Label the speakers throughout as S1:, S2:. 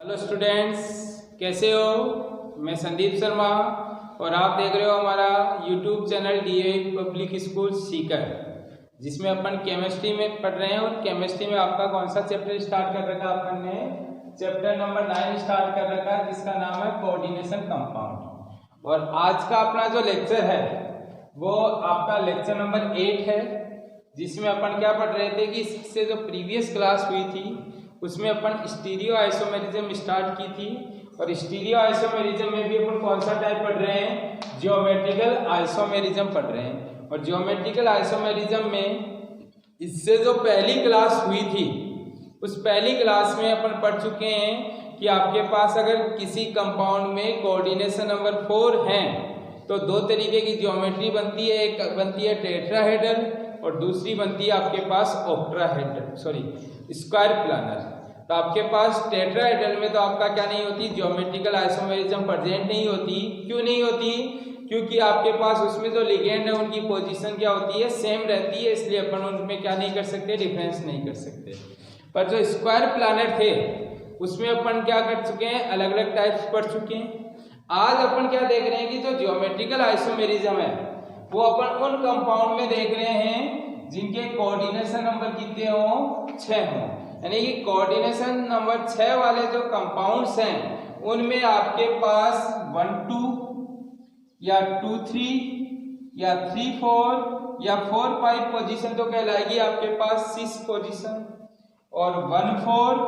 S1: Hello students, कैसे हो? मैं संदीप शर्मा और आप देख रहे हो हमारा YouTube channel DAV public school Sikar, जिसमें अपन केमिस्ट्री में पढ़ रहे हैं। और केमिस्ट्री में आपका कौन सा चैप्टर स्टार्ट कर रखा है? अपन ने चैप्टर नंबर 9 स्टार्ट कर रखा है, जिसका नाम है कोऑर्डिनेशन कंपाउंड। और आज का अपना जो लेक्चर है वो आपका लेक्चर नंबर 8 है, जिसमें अपन क्या पढ़ रहे थे कि इससे जो प्रीवियस क्लास हुई थी उसमें अपन स्टीरियो आइसोमेरिज्म स्टार्ट की थी। और स्टीरियो आइसोमेरिज्म में भी अपन कौन सा टाइप पढ़ रहे हैं? ज्योमेट्रिकल आइसोमेरिज्म पढ़ रहे हैं। और ज्योमेट्रिकल आइसोमेरिज्म में इससे जो पहली क्लास हुई थी उस पहली क्लास में अपन पढ़ चुके हैं कि आपके पास अगर किसी कंपाउंड में कोऑर्डिनेशन नंबर 4 है तो दो तरीके की ज्योमेट्री बनती है। एक बनती है टेट्राहेड्रल और दूसरी बनती है आपके पास स्क्वायर प्लानर। तो आपके पास टेट्राहेड्रल में तो आपका क्या नहीं होती, ज्योमेट्रिकल आइसोमेरिज्म प्रेजेंट नहीं होती। क्यों नहीं होती? क्योंकि आपके पास उसमें जो लिगेंड है उनकी पोजीशन क्या होती है, सेम रहती है, इसलिए अपन उनमें क्या नहीं कर सकते, डिफरेंस नहीं कर सकते। पर जो स्क्वायर प्लानर थे उसमें अपन क्या कर चुके हैं, अलग अलग टाइप्स पढ़ चुके हैं। आज अपन क्या देख रहे हैं कि जो ज्योमेट्रिकल आइसोमेरिज्म है वो अपन उन कंपाउंड में देख रहे हैं जिनके कोऑर्डिनेशन नंबर कितने हो, 6 हो। यानी कि कोऑर्डिनेशन नंबर 6 वाले जो कंपाउंड्स हैं उनमें आपके पास 1 2 या 2 3 या 3 4 या 4 5 पोजीशन तो कहलाएगी आपके पास 6 पोजीशन। और 1 4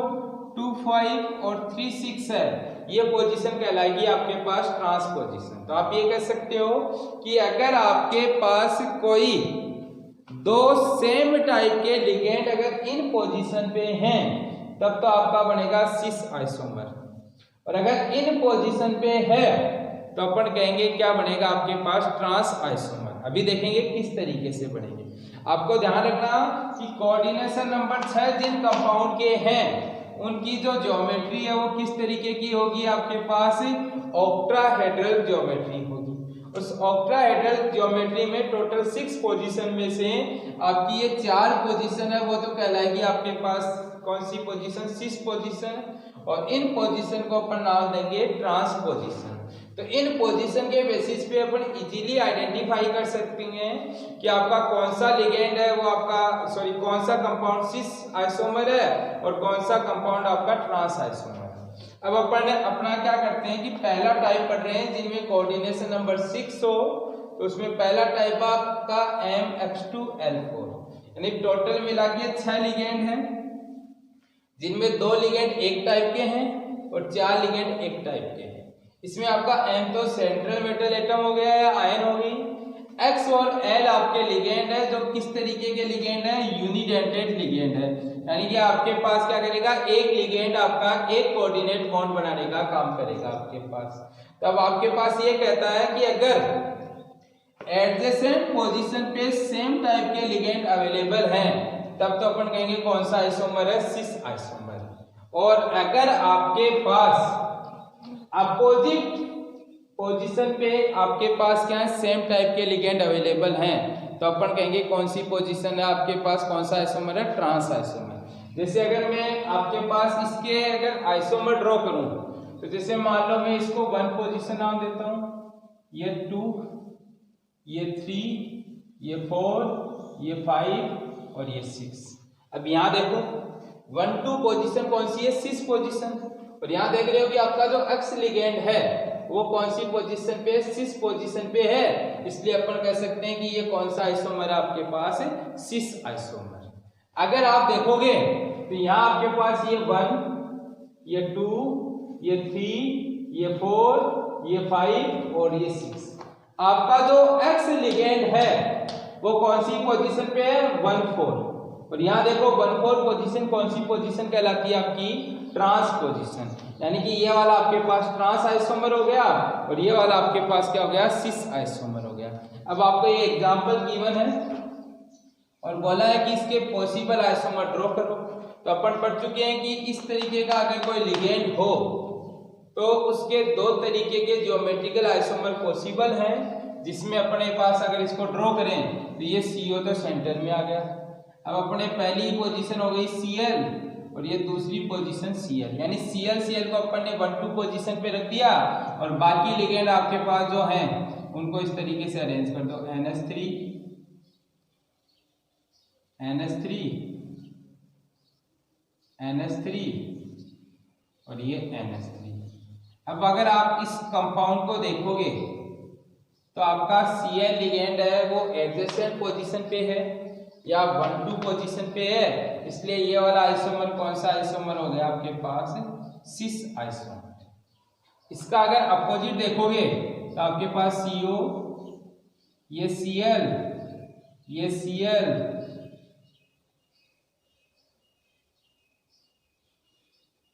S1: 2 5 और 3 6 है, ये पोजीशन कहलाएगी आपके पास ट्रांस पोजीशन। तो आप ये कह सकते हो कि अगर आपके पास कोई दो सेम टाइप के लिगेंड अगर इन पोजीशन पे हैं तब तो आपका बनेगा सिस आइसोमर। और अगर इन पोजीशन पे है तो अपन कहेंगे क्या बनेगा आपके पास, ट्रांस आइसोमर। अभी देखेंगे किस तरीके से बनेंगे। आपको ध्यान रखना कि कोऑर्डिनेशन नंबर 6 जिन कंपाउंड के हैं उनकी जो ज्योमेट्री है वो किस तरीके की होगी, आपके पास ऑक्टाहेड्रल ज्योमेट्री होगी। उस ऑक्टाहेड्रल ज्योमेट्री में टोटल 6 पोजीशन में से आपकी ये 4 पोजीशन है वो तो कहलाएगी आपके पास कौन सी पोजीशन, 6 पोजीशन। और इन पोजीशन को अपन नाम देंगे ट्रांस पोजीशन। तो इन पोजीशन के बेसिस पे अपन इजीली आइडेंटिफाई कर सकते हैं कि आपका कौन सा लिगेंड है वो आपका कौन सा कंपाउंड सिस आइसोमर है और कौन सा कंपाउंड आपका ट्रांस आइसोमर है। अब अपन अपना क्या करते हैं कि पहला टाइप पढ़ रहे हैं जिनमें कोऑर्डिनेशन नंबर 6 हो। तो उसमें पहला टाइप आपका MX2L4, यानी टोटल मिला के 6 लिगेंड हैं, जिनमें 2 लिगेंड एक टाइप के हैं और 4 लिगेंड एक टाइप के हैं। इसमें आपका M तो सेंट्रल मेटल एटम हो गया या आयन होगी। X और L आपके लिगेंड है जो किस तरीके के लिगेंड है, यूनिडेंटेड लिगेंड है। यानी कि आपके पास क्या करेगा, एक लिगेंड आपका एक कोऑर्डिनेट बॉन्ड बनाने का काम करेगा आपके पास। तब आपके पास ये कहता है कि अगर एडजेसेंट पोजीशन पे सेम टाइप के लिगेंड अवेलेबल हैं तब तो अपन कहेंगे कौन सा आइसोमर है, सिस आइसोमर। और अगर आपके पास अपोजिट पोजीशन पे आपके पास क्या है, सेम टाइप के लिगेंड अवेलेबल हैं तो अपन कहेंगे कौन सी पोजीशन है आपके पास, कौन सा आइसोमर है, ट्रांस आइसोमर। जैसे अगर मैं आपके पास इसके अगर आइसोमर ड्रॉ करूं तो जैसे मान लो मैं इसको 1 पोजीशन नाम देता हूं, ये 2, ये 3, ये 4, ये 5 और ये 6। अब यहां देखो 1 2 पोजीशन कौन सी है, 6 पोजीशन। और यहां देख रहे हो कि आपका जो एक्स लिगेंड है वो कौन सी पोजीशन पे, 6 पोजीशन पे है, इसलिए अपन कह सकते हैं कि ये कौन सा आइसोमर है आपके पास, सिस आइसोमर। अगर आप देखोगे तो यहाँ आपके पास ये 1, ये 2, ये 3, ये 4, ये 5 और ये 6। आपका जो एक्स लिगेंड है वो कौन सी पोजीशन पे है, 1 4। और यहाँ देखो 1 4 पोजीशन कौन सी पोजीशन कहलाती है आपकी, ट्रांस पोजीशन। यानी कि ये वाला आपके पास ट्रांस आइसोमर हो गया और ये वाला आपके पास क्या हो गया, सिस आइसोमर हो गया। अब आपको ये एग्जांपल गिवन है और बोला है कि इसके पॉसिबल आइसोमर ड्रॉ करो। तो अपन पढ़ चुके हैं कि इस तरीके का अगर कोई लिगेंड हो तो उसके 2 तरीके के ज्योमेट्रिकल आइसोमर पॉसिबल हैं, जिसमें अपने पास अगर इसको ड्रॉ करें तो ये CO तो सेंटर में आ गया। अब अपने पहली पोजीशन हो गई Cl और ये दूसरी पोजीशन Cl, यानी Cl को अपन ने 1 2 पोजीशन पे रख दिया और बाकी लिगेंड आपके पास जो हैं उनको इस तरीके से अरेंज कर दो, NH3 और ये NH3। अब अगर आप इस कंपाउंड को देखोगे तो आपका Cl लिगेंड है वो एडजेसेंट पोजीशन पे है या 1 2 पोजीशन पे है, इसलिए ये वाला आइसोमर कौन सा आइसोमर हो गया आपके पास, सिस आइसोमर। इसका अगर अपोजिट देखोगे तो आपके पास CO, ये Cl, ये Cl,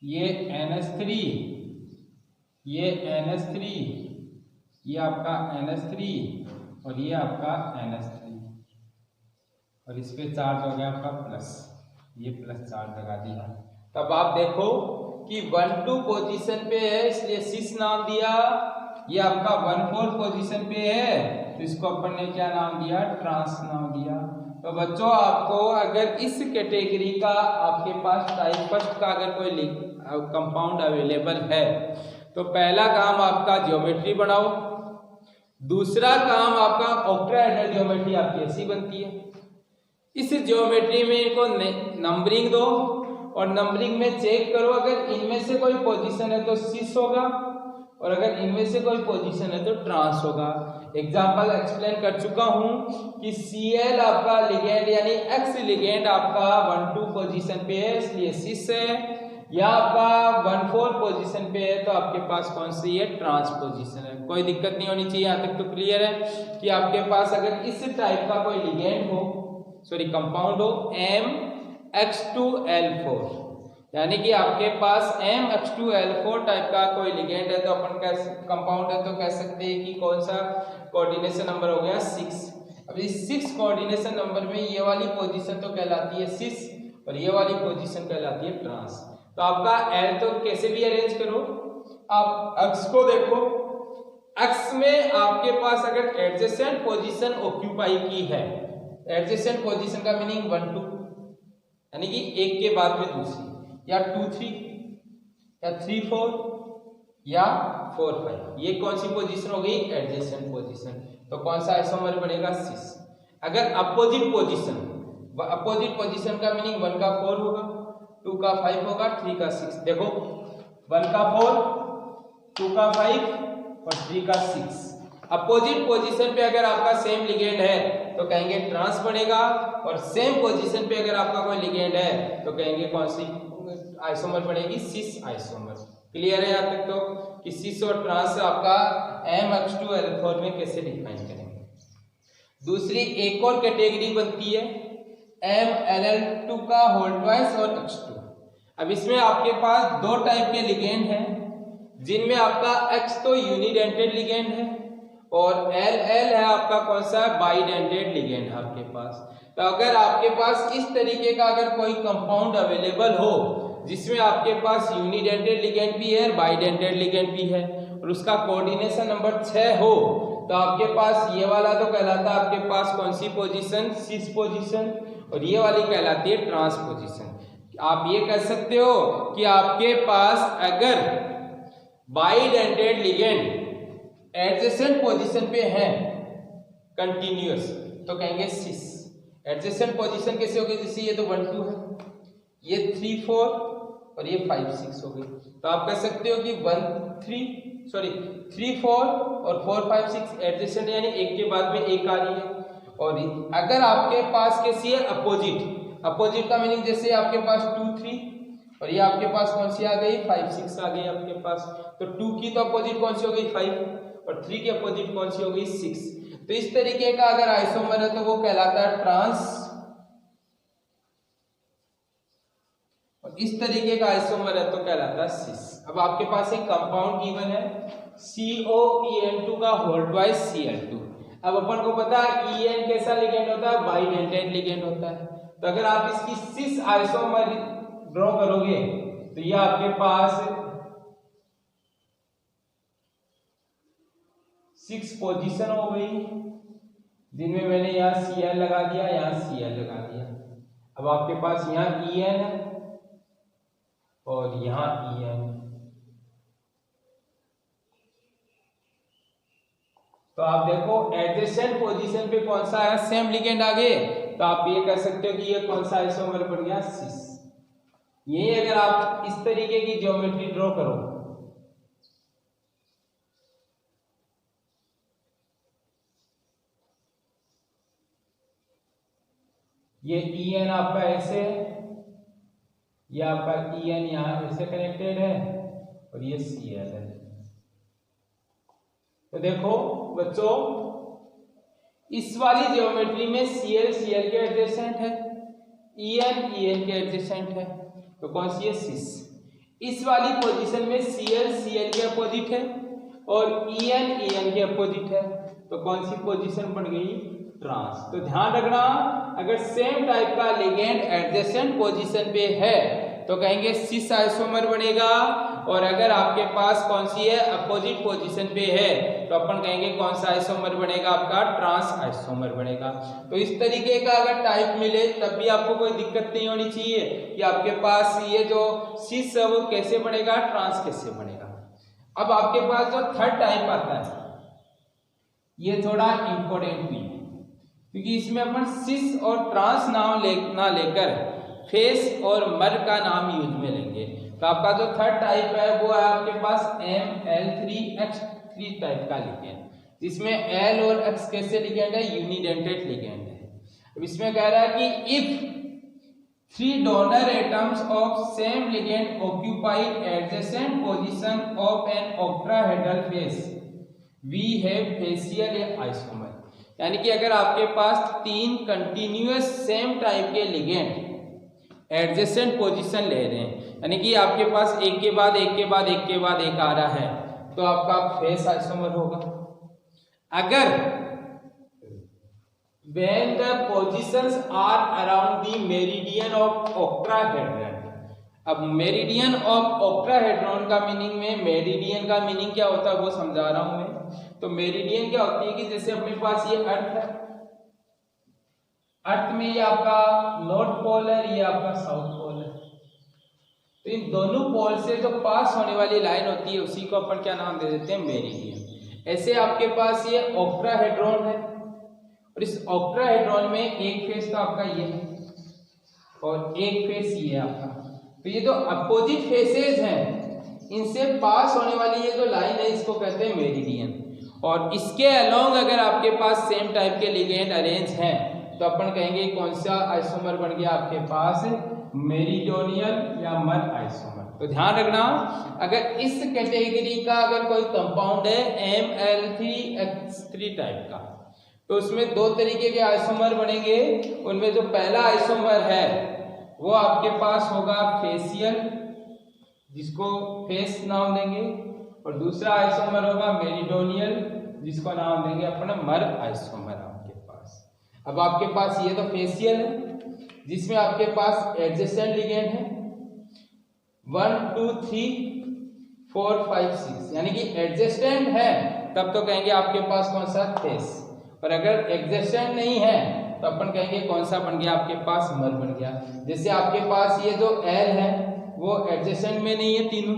S1: ये NH3, ये NH3, ये आपका NH3 और ये आपका NH3 और इस पे चार्ज हो गया आपका प्लस, ये प्लस चार्ज लगा दिया। तब आप देखो कि 1 2 पोजीशन पे है इसलिए सिस नाम दिया, ये आपका 1 4 पोजीशन पे है तो इसको अपन ने क्या नाम दिया, ट्रांस नाम दिया। तो बच्चों आपको अगर इस कैटेगरी का आपके पास टाइप फर्स्ट का अगर कोई कंपाउंड अवेलेबल है तो पहला काम आपका ज्योमेट्री बनाओ, दूसरा काम आपका ऑक्टाहेड्रल ज्योमेट्री आपकी ऐसी बनती है। इस ज्योमेट्री में इनको नंबरिंग दो और नंबरिंग में चेक करो, अगर इनमें से कोई पोजीशन है तो सिस होगा और अगर इनमें से कोई पोजीशन है तो ट्रांस होगा। एग्जांपल एक्सप्लेन कर चुका हूं कि Cl आपका लिगेंड यानी एक्स लिगेंड आपका 1 2 पोजीशन पे है इसलिए सिस है, या आपका 1 4 पोजीशन पे है तो आपके पास कौन सी है, ट्रांस पोजीशन है। कोई दिक्कत नहीं होनी चाहिए, यहाँ तक तो क्लियर है कि आपके पास अगर इस टाइप का कोई लिगेंड हो, सॉरी कंपाउंड हो MX2L4, यानी कि आपके पास MX2L4 टाइप का कोई लिगेंड है तो अपन कैसे कंपाउंड है तो कह सकते हैं कि कौन सा कोऑर्डिनेशन नंबर हो गया 6। अब इस 6 कोऑर्डिनेशन नंबर में ये वाली पोजीशन तो कहलाती है सिस और ये वाली पोजीशन कहलाती है ट्रांस। तो आपका L तो कैसे भी अरेंज करो, आप अक्ष को देखो, अक्ष में आपके पास अगर एडजेसेंट पोजीशन ऑक्यूपाई की है, एडजेसेंट पोजीशन का मीनिंग 1 2 यानी कि एक के बाद में दूसरी, या 2 3 या 3 4 या 4 5, ये कौन सी पोजीशन हो गई, एडजेसेंट पोजीशन। तो कौन सा आइसोमर बनेगा, सिस। अगर अपोजिट पोजीशन का मीनिंग 1 का 4 होगा, 2 का 5 होगा, 3 का 6। देखो 1 का 4, 2 का 5 और 3 का 6। अपोजिट पोजीशन पे अगर आपका सेम लिगेंड है तो कहेंगे ट्रांस बनेगा और सेम पोजीशन पे अगर आपका कोई लिगेंड है तो कहेंगे कौन सी आइसोमर बनेगी, सिस आइसोमर। क्लियर है यहाँ तक तो कि सिस और ट्रांस आपका MX2L4 में कैसे डिफाइन करेंगे। दूसरी एक और कैटेगरी बनती है MLL2 का होल ट्वाइस और X2। अब इसमें आपके पास दो टाइप के लिगेंड हैं जिनमें आपका X तो यूनिडेंटेड लिगेंड है और LL है आपका कौन सा, बाइडेंटेड लिगेंड है आपके पास। तो अगर आपके पास इस तरीके का अगर कोई कंपाउंड अवेलेबल हो जिसमें आपके पास यूनिडेंटेड लिगेंड भी है, बाइडेंटेड लिगेंड भी है और उसका कोऑर्डिनेशन नंबर 6 हो तो आपके पास ये वाला तो कहलाता है आपके पास कौन सी पोजीशन, सिस पोजीशन, और ये वाली कहलाती है ट्रांस पोजीशन। आप ये कह सकते हो कि आपके पास अगर बाइडेंटेड लिगेंड एडजेसेंट पोजीशन पे है कंटिन्यूअस तो कहेंगे सिस। एडजेसेंट पोजीशन कैसे होगी, जैसे ये तो 1 2 है, ये 3 4 और ये 5 6 हो गई। तो आप कह सकते हो कि 3 4 और 4 5 6 एडजेसेंट यानी एक के बाद में एक आ रही है। और अगर आपके पास कैसी है, अपोजिट का मीनिंग जैसे आपके पास 2 3 और ये आपके पास कौन सी आ गई, 5 6 आ गई आपके पास। तो 2 की तो अपोजिट कौन सी हो गई, 5 और 3 की अपोजिट कौन सी हो गई, 6। तो इस तरीके का अगर आइसोमर है तो वो कहलाता है ट्रांस और इस तरीके का आइसोमर है तो कहलाता है सिस। अब आपके पास एक कंपाउंड गिवन है COEN2 का होल ट्वाइस Cl2। अब अपन को पता है EN कैसा लिगेंड होता है, बाइडेंटेड लिगेंड होता है। तो अगर आप इसकी सिस आइसोमर ड्रॉ करोगे तो ये आपके पास 6 पोजीशन हो गई जिनमें मैंने यहाँ Cl लगा दिया, यहाँ Cl लगा दिया। अब आपके पास यहाँ EN है और यहाँ EN। तो आप देखो एडजेसेंट पोजीशन पे कौन सा आया, सेम लिगेंड आ गए, तो आप ये कह सकते हो कि ये कौन सा आइसोमर बन गया, सिस। ये अगर आप इस तरीके की ज्योमेट्री ड्रॉ करो, ये EN आपका ऐसे है, ये आपका EN यहाँ ऐसे कनेक्टेड है और ये CL है। तो देखो बच्चों, इस वाली ज्योमेट्री में CL के एडजेसेंट है, EN के एडजेसेंट है, तो कौन सी है, सिस। इस वाली पोजीशन में CL के अपोजिट है और EN के अपोजिट है, तो कौन सी पोजीशन बन गई, ट्रांस। तो ध्यान रखना, अगर सेम टाइप का लिगेंड एडजेसेंट पोजीशन पे है तो कहेंगे सिस आइसोमर बनेगा, और अगर आपके पास कौन सी है, अपोजिट पोजीशन पे है, तो अपन कहेंगे कौन सा आइसोमर बनेगा, आपका ट्रांस आइसोमर बनेगा। तो इस तरीके का अगर टाइप मिले तब भी आपको कोई दिक्कत नहीं होनी चाहिए कि आपके पास ये जो सिस है वो कैसे बनेगा, ट्रांस कैसे बनेगा। अब आपके पास जो थर्ड टाइप आता है ये थोड़ा इंपॉर्टेंट भी है, क्योंकि इसमें अपन सिस और ट्रांस नाम ना लेकर फेस और मर का नाम यूज में लेंगे। तो आपका जो थर्ड टाइप है वो है आपके पास ML3X3 टाइप का लिगेंड, जिसमें L और X कैसे लिगेंड है, यूनिडेंटेड लिगेंड है। अब इसमें कह रहा है कि if 3 donor atoms of same ligand occupied adjacent position of an octahedral face we have facial isomer. यानी कि अगर आपके पास 3 कंटिन्यूअस सेम टाइप के लिगेंड एडजेसेंट पोजीशन ले रहे हैं, यानी कि आपके पास एक के बाद एक के बाद एक के बाद एक आ रहा है, तो आपका फेस आइसोमर होगा। अगर when the positions are around the meridian of octahedron, अब मेरिडियन ऑफ ऑक्टाहेड्रॉन का मीनिंग में, मेरिडियन का मीनिंग क्या होता है वो समझा रहा हूं मैं। तो मेरिडियन क्या होती है कि जैसे अपने पास ये अर्थ है, अर्थ में ये आपका नॉर्थ पोल है, ये आपका साउथ पोल है, तो इन दोनों पोल से जो पास होने वाली लाइन होती है उसी को अपन क्या नाम दे देते हैं, मेरिडियन। ऐसे आपके पास ये ऑक्टाहेड्रॉन है और इस ऑक्टाहेड्रॉन में एक फेस तो आपका ये है और एक फेस ये है आपका। तो ये जो अपोजिट फेसेस हैं इनसे पास होने वाली ये जो लाइन है इसको कहते हैं मेरिडियन। और इसके अलोंग अगर आपके पास सेम टाइप के लिगेंड अरेंज हैं तो अपन कहेंगे कौन सा आइसोमर बन गया आपके पास, मेरिडोनियल या मर आइसोमर। तो ध्यान रखना, अगर इस कैटेगरी का अगर कोई कंपाउंड है ML3X3 टाइप का, तो उसमें 2 तरीके के आइसोमर बनेंगे। उनमें जो पहला आइसोमर है वो आपके पास होगा फेसियल, जिसको फेस नाम देंगे, और दूसरा आइसोमर होगा मेरिडोनियल, जिसको नाम देंगे अपना मर आइसोमर आपके पास। अब आपके पास ये तो फेसियल है जिसमें आपके पास एडजेसेंट लिगेंड है 1 2 3 4 5 6, यानी कि एडजेसेंट है तब तो कहेंगे आपके पास कौन सा, फेस। और अगर एडजेसेंट नहीं है तो अपन कहेंगे कौन सा बन गया आपके पास, मर बन गया। जैसे आपके पास ये जो L है वो एडजेसेंट में नहीं है तीनों,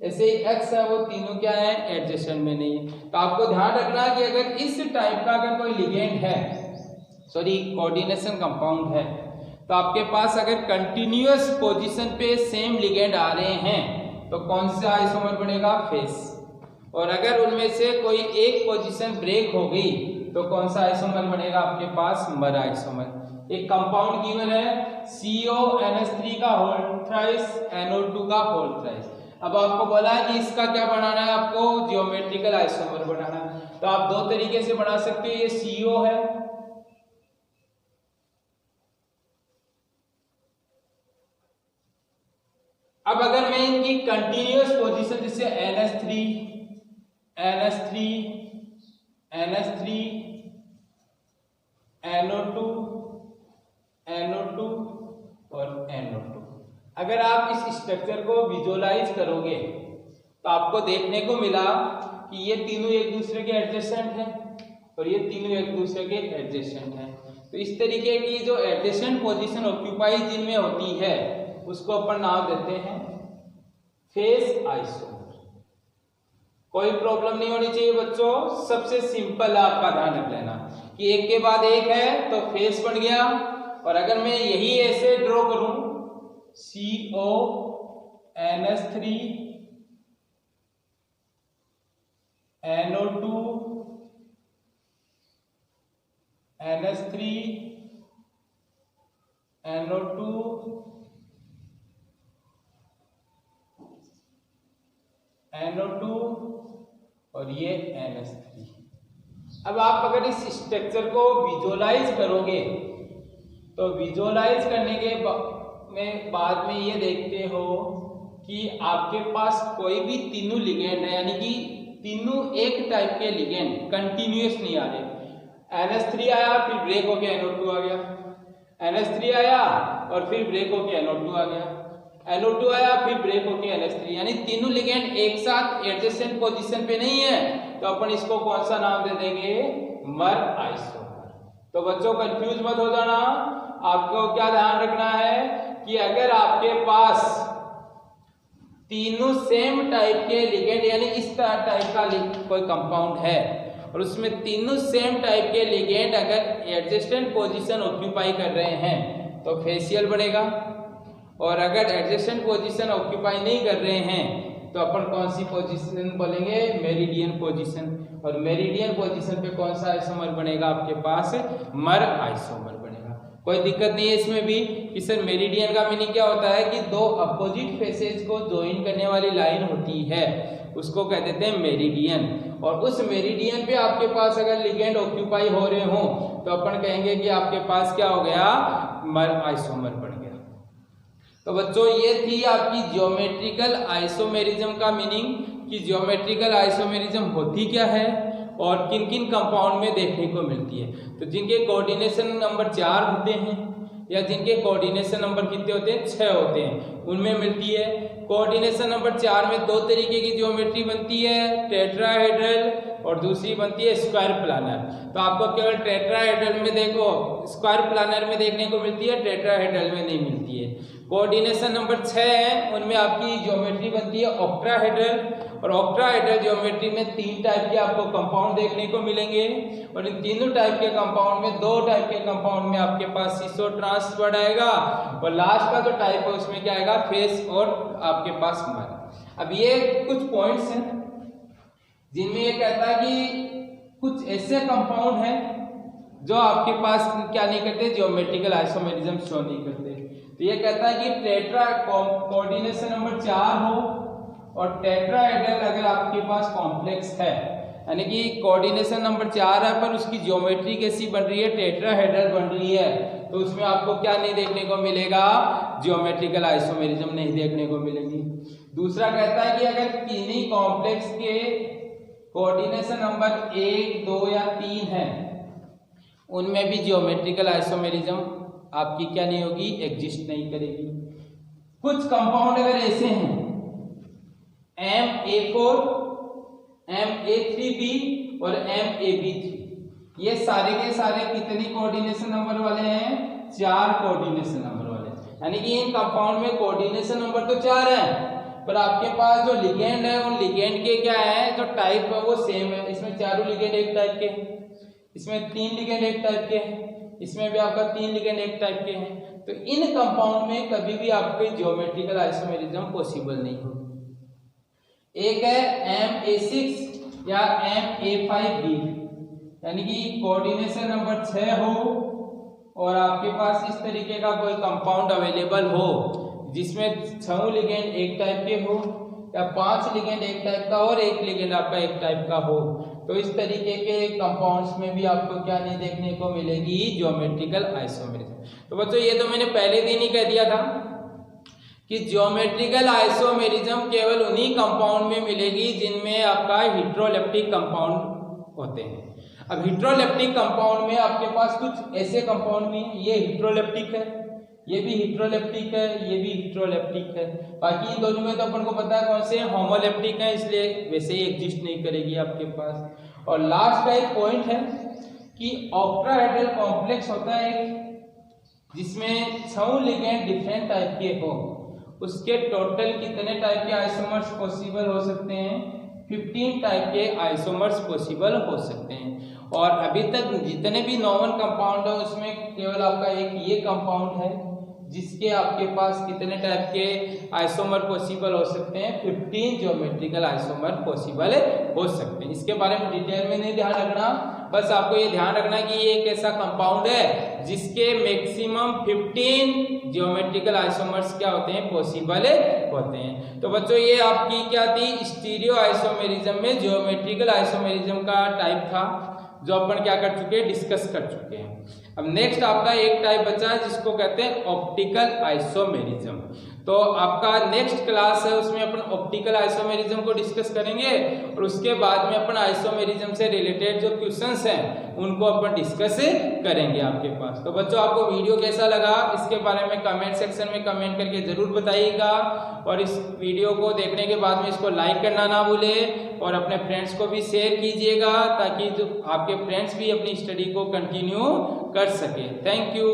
S1: ऐसे ही X है वो तीनों क्या है, एडजेसेंट में नहीं है। तो आपको ध्यान रखना कि अगर इस टाइप का अगर कोई लिगेंड है, सॉरी कोऑर्डिनेशन कंपाउंड है, तो आपके पास अगर कंटिन्यूअस पोजीशन पे सेम लिगेंड आ रहे हैं तो कौन सा आइसोमर बनेगा, फेस। और अगर उनमें से कोई एक पोजीशन ब्रेक हो गई तो कौन सा आइसोमर बनेगा आपके पास, मर आइसोमर। एक कंपाउंड गिवन है CONH3 का होल थ्राइस NO2 का होल थ्राइस। अब आपको बोला है कि इसका क्या बनाना है, आपको जियोमेट्रिकल आइसोमर बनाना है। तो आप 2 तरीके से बना सकते हो, ये CO है, अब अगर मैं इनकी कंटिन्यूअस पोजीशन जैसे NH3 NH3 NH3 NO2 NO2 और NO2, अगर आप इस स्ट्रक्चर को विजुअलाइज करोगे तो आपको देखने को मिला कि ये तीनों एक दूसरे के एडजेसेंट हैं और ये तीनों एक दूसरे के एडजेसेंट हैं। तो इस तरीके की जो एडजेसेंट पोजीशन ऑक्यूपाई जिनमें होती है उसको अपन नाम देते हैं फेस आइसोमर। कोई प्रॉब्लम नहीं होनी चाहिए बच्चों, सबसे सिंपल आपका ध्यान रख लेना कि एक के बाद एक है तो फेस बन गया, और अगर मैं यही ऐसे ड्रॉ करूं CONH3 NO2 NH3 NO2 NO2 और ये NH3। अब आप अगर इस स्ट्रक्चर को विजुअलाइज करोगे तो विजुअलाइज करने के बाद में ये देखते हो कि आपके पास कोई भी तीनों लिगेंड है, यानी कि तीनों एक टाइप के लिगेंड कंटिन्यूअस नहीं आ रहे। NH3 आया फिर ब्रेक होके NO2 आ गया, NH3 आया और फिर ब्रेक होके NO2 आ गया, NO2 आया फिर ब्रेक होके NH3, यानी तीनों लिगेंड एक साथ एडजेसेंट पोजीशन पे नहीं है, तो अपन इसको कौन सा नाम दे देंगे, मर आइसोमर। तो बच्चों कंफ्यूज मत हो जाना, आपको क्या ध्यान रखना है कि अगर आपके पास तीनों सेम टाइप के लिगेंड यानी इस टाइप का कोई कंपाउंड है और उसमें तीनों सेम टाइप के लिगेंड अगर एडजेसेंट पोजीशन ऑक्यूपाई कर रहे हैं तो फेसियल बनेगा, और अगर एडजेसेंट पोजीशन ऑक्यूपाई नहीं कर रहे हैं तो अपन कौन सी पोजीशन बोलेंगे, मेरिडियन पोजीशन। और मेरिडियन पोजीशन पे कौन सा आइसोमर बनेगा आपके पास, मर आइसोमर बनेगा। कोई दिक्कत नहीं है इसमें भी कि सर मेरिडियन का मीनिंग क्या होता है कि दो अपोजिट फेसेस को ज्वाइन करने वाली लाइन होती है, उसको कह देते हैं मेरिडियन। और उस मेरिडियन पे आपके पास अगर लिगेंड ऑक्यूपाई हो रहे हो तो अपन कहेंगे कि आपके पास क्या हो गया, मर आइसोमर बन गया। तो बच्चों ये थी आपकी ज्योमेट्रिकल आइसोमेरिज्म का मीनिंग कि ज्योमेट्रिकल आइसोमेरिज्म होती क्या है और किन किन कंपाउंड में देखने को मिलती है। तो जिनके कोऑर्डिनेशन नंबर 4 होते हैं या जिनके कोऑर्डिनेशन नंबर कितने होते हैं, 6 होते हैं, उनमें मिलती है। कोऑर्डिनेशन नंबर 4 में दो तरीके की ज्योमेट्री बनती है, टेट्राहेड्रल और दूसरी बनती है स्क्वायर प्लानर। तो आपको केवल टेट्राहेड्रल में देखो, स्क्वायर प्लानर में देखने को मिलती है, टेट्राहेड्रल में नहीं मिलती है। कोऑर्डिनेशन नंबर 6 है, उनमें आपकी ज्योमेट्री बनती है ऑक्टाहेड्रल, और ऑक्टाहेड्रल ज्योमेट्री में 3 टाइप के आपको कंपाउंड देखने को मिलेंगे, और इन तीनों टाइप के कंपाउंड में 2 टाइप के कंपाउंड में आपके पास सिसो ट्रांसफर्ड आएगा, और लास्ट का जो टाइप है उसमें क्या आएगा, फेस और आपके पास मर। अब ये कुछ पॉइंट्स हैं जिनमें ये कहता है कि कुछ ऐसे कंपाउंड हैं जो आपके पास क्या नहीं करते, ज्योमेट्रिकल आइसोमेरिज्म शो नहीं करते। तो ये कहता है कि टेट्रा कोऑर्डिनेशन नंबर 4 हो और टेट्राहेड्रल अगर आपके पास कॉम्प्लेक्स है, यानी कि कोऑर्डिनेशन नंबर 4 है पर उसकी ज्योमेट्री कैसी बन रही है, टेट्राहेड्रल बन रही है, तो उसमें आपको क्या नहीं देखने को मिलेगा, ज्योमेट्रिकल आइसोमेरिज्म नहीं देखने को मिलेगी। दूसरा कहता है कि अगर तीनों कॉम्प्लेक्स के कोऑर्डिनेशन नंबर 1, 2 या 3 है, उनमें भी ज्योमेट्रिकल आइसोमेरिज्म आपकी क्या नहीं होगी, एग्जिस्ट नहीं करेगी। कुछ कंपाउंड अगर ऐसे हैं MA4, MA3B और MAB3, ये सारे के सारे कितनी कोऑर्डिनेशन नंबर वाले हैं, 4 कोऑर्डिनेशन नंबर वाले, यानी कि इन कंपाउंड में कोऑर्डिनेशन नंबर तो 4 है पर आपके पास जो लिगेंड है उन लिगेंड के क्या है, जो टाइप है वो सेम है। इसमें चारों लिगेंड एक टाइप के, इसमें 3 लिगेंड एक टाइप के, इसमें भी आपका 3 लिगेंड एक टाइप के हैं। तो इन कंपाउंड में कभी भी आपके ज्योमेट्रिकल आइसोमेरिज्म पॉसिबल नहीं होगी। एक है MA6 या MA5B, यानी कि कोऑर्डिनेशन नंबर 6 हो और आपके पास इस तरीके का कोई कंपाउंड अवेलेबल हो जिसमें 6 लिगेंड एक टाइप के हो या 5 लिगेंड एक टाइप का और 1 लिगेंड आपका एक टाइप का हो, तो इस तरीके के कंपाउंड्स में भी आपको क्या नहीं देखने को मिलेगी, ज्योमेट्रिकल आइसोमेरिज्म। तो बच्चों ये तो मैंने पहले दिन ही कह दिया था कि ज्योमेट्रिकल आइसोमेरिज्म केवल उन्हीं कंपाउंड में मिलेगी जिनमें आपका हेटेरोलेप्टिक कंपाउंड होते हैं। अब हेटेरोलेप्टिक कंपाउंड में आपके पास कुछ ऐसे कंपाउंड भी हैं, ये हेटेरोलेप्टिक है, ये भी हेटेरोलेप्टिक है, ये भी हेटेरोलेप्टिक है। बाकी इन दोनों में तो अपन को पता है कौन से होमोलेप्टिक है, इसलिए वैसे ही एग्जिस्ट नहीं करेगी आपके पास। और लास्ट का एक पॉइंट है कि ऑक्टाहेड्रल कॉम्प्लेक्स होता है जिसमें 6 लिगेंड डिफरेंट टाइप के हो, उसके टोटल कितने टाइप के आइसोमर्स पॉसिबल हो सकते हैं? 15 टाइप के आइसोमर्स पॉसिबल हो सकते हैं। और अभी तक जितने भी नॉन कंपाउंड है उसमें केवल आपका एक ये कंपाउंड है जिसके आपके पास कितने टाइप के आइसोमर पॉसिबल हो सकते हैं? 15 ज्योमेट्रिकल आइसोमर पॉसिबल हो सकते हैं। इसके बारे में डिटेल में नहीं ध्यान रखना, बस आपको ये ध्यान रखना कि ये एक ऐसा कंपाउंड है जिसके मैक्सिमम 15 ज्योमेट्रिकल आइसोमर्स क्या होते हैं? पॉसिबल होते हैं। तो बच्चों ये आपकी क्या थी? स्टीरियो आइसोमेरिज्म में ज्योमेट्रिकल आइसोमेरिज्म का टाइप था जो अपन क्या कर चुके हैं? डिस्कस कर चुके हैं। अब नेक्स्ट आपका एक टाइप बचा है जिसको कहते हैं ऑप्टिकल आइसोमेरिज्म। तो आपका नेक्स्ट क्लास है उसमें अपन ऑप्टिकल आइसोमेरिज्म को डिस्कस करेंगे और उसके बाद में अपन आइसोमेरिज्म से रिलेटेड जो क्वेश्चंस हैं उनको अपन डिस्कस करेंगे आपके पास। तो बच्चों आपको वीडियो कैसा लगा इसके बारे में कमेंट सेक्शन में कमेंट करके जरूर बताइएगा और इस वीडियो को देखने के बाद में इसको लाइक करना ना भूलें और अपने फ्रेंड्स को भी शेयर कीजिएगा ताकि जो आपके फ्रेंड्स भी अपनी स्टडी को कंटिन्यू कर सके। Thank you.